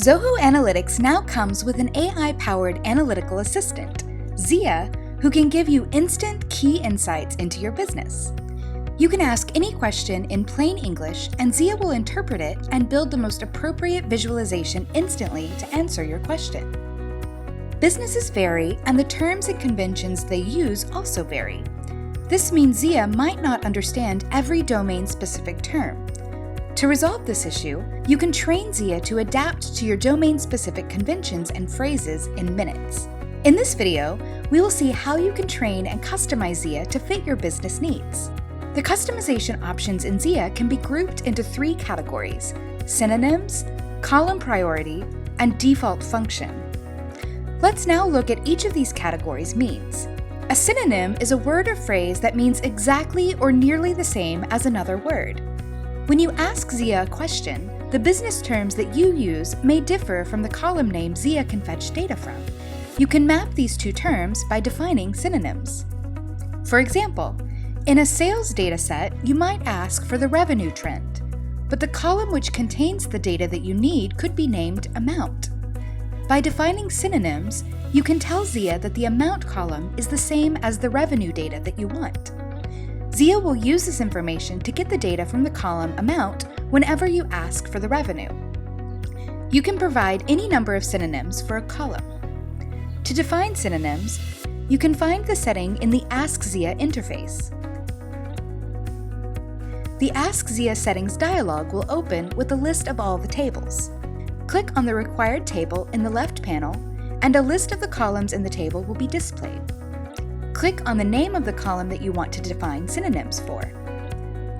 Zoho Analytics now comes with an AI-powered analytical assistant, Zia, who can give you instant key insights into your business. You can ask any question in plain English, and Zia will interpret it and build the most appropriate visualization instantly to answer your question. Businesses vary, and the terms and conventions they use also vary. This means Zia might not understand every domain-specific term. To resolve this issue, you can train Zia to adapt to your domain-specific conventions and phrases in minutes. In this video, we will see how you can train and customize Zia to fit your business needs. The customization options in Zia can be grouped into 3 categories: synonyms, column priority, and default function. Let's now look at each of these categories means. A synonym is a word or phrase that means exactly or nearly the same as another word. When you ask Zia a question, the business terms that you use may differ from the column name Zia can fetch data from. You can map these 2 terms by defining synonyms. For example, in a sales data set, you might ask for the revenue trend, but the column which contains the data that you need could be named amount. By defining synonyms, you can tell Zia that the amount column is the same as the revenue data that you want. Zia will use this information to get the data from the column amount whenever you ask for the revenue. You can provide any number of synonyms for a column. To define synonyms, you can find the setting in the Ask Zia interface. The Ask Zia settings dialog will open with a list of all the tables. Click on the required table in the left panel, and a list of the columns in the table will be displayed. Click on the name of the column that you want to define synonyms for.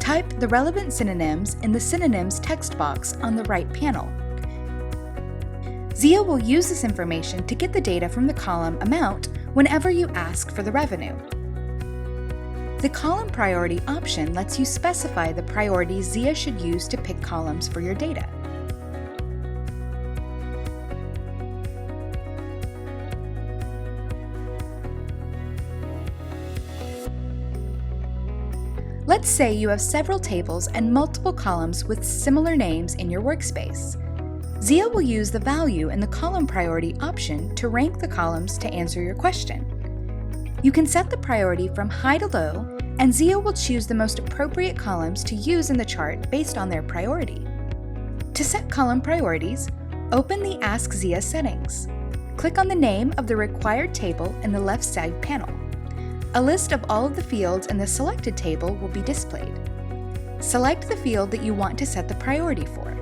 Type the relevant synonyms in the Synonyms text box on the right panel. Zia will use this information to get the data from the column amount whenever you ask for the revenue. The column priority option lets you specify the priorities Zia should use to pick columns for your data. Let's say you have several tables and multiple columns with similar names in your workspace. Zia will use the value in the column priority option to rank the columns to answer your question. You can set the priority from high to low, and Zia will choose the most appropriate columns to use in the chart based on their priority. To set column priorities, open the Ask Zia settings. Click on the name of the required table in the left side panel. A list of all of the fields in the selected table will be displayed. Select the field that you want to set the priority for.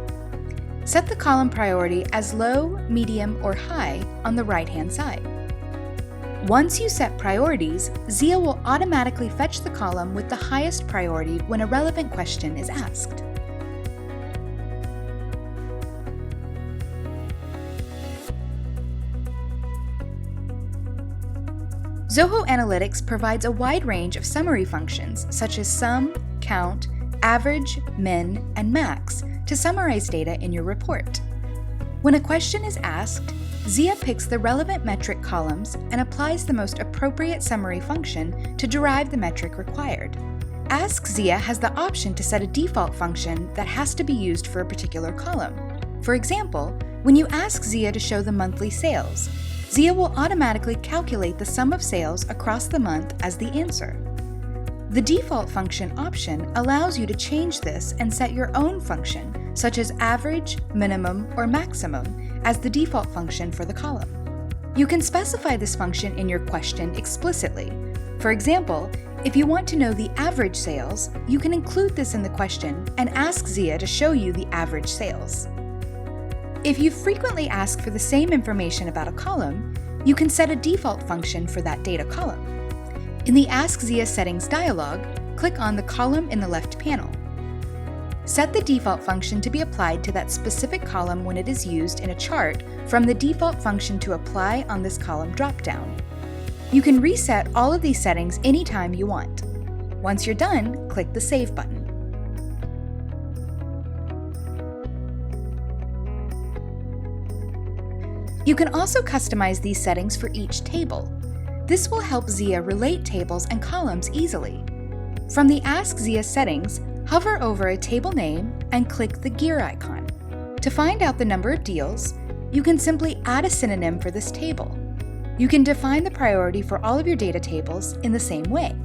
Set the column priority as low, medium, or high on the right-hand side. Once you set priorities, Zia will automatically fetch the column with the highest priority when a relevant question is asked. Zoho Analytics provides a wide range of summary functions such as sum, count, average, min, and max to summarize data in your report. When a question is asked, Zia picks the relevant metric columns and applies the most appropriate summary function to derive the metric required. Ask Zia has the option to set a default function that has to be used for a particular column. For example, when you ask Zia to show the monthly sales, Zia will automatically calculate the sum of sales across the month as the answer. The default function option allows you to change this and set your own function, such as average, minimum, or maximum, as the default function for the column. You can specify this function in your question explicitly. For example, if you want to know the average sales, you can include this in the question and ask Zia to show you the average sales. If you frequently ask for the same information about a column, you can set a default function for that data column. In the Ask Zia settings dialog, click on the column in the left panel. Set the default function to be applied to that specific column when it is used in a chart from the default function to apply on this column dropdown. You can reset all of these settings anytime you want. Once you're done, click the Save button. You can also customize these settings for each table. This will help Zia relate tables and columns easily. From the Ask Zia settings, hover over a table name and click the gear icon. To find out the number of deals, you can simply add a synonym for this table. You can define the priority for all of your data tables in the same way.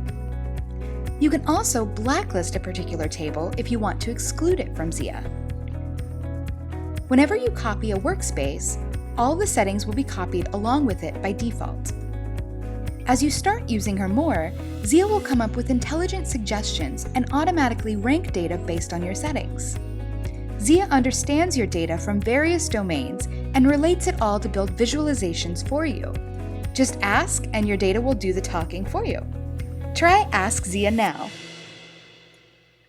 You can also blacklist a particular table if you want to exclude it from Zia. Whenever you copy a workspace, all the settings will be copied along with it by default. As you start using her more, Zia will come up with intelligent suggestions and automatically rank data based on your settings. Zia understands your data from various domains and relates it all to build visualizations for you. Just ask and your data will do the talking for you. Try Ask Zia now.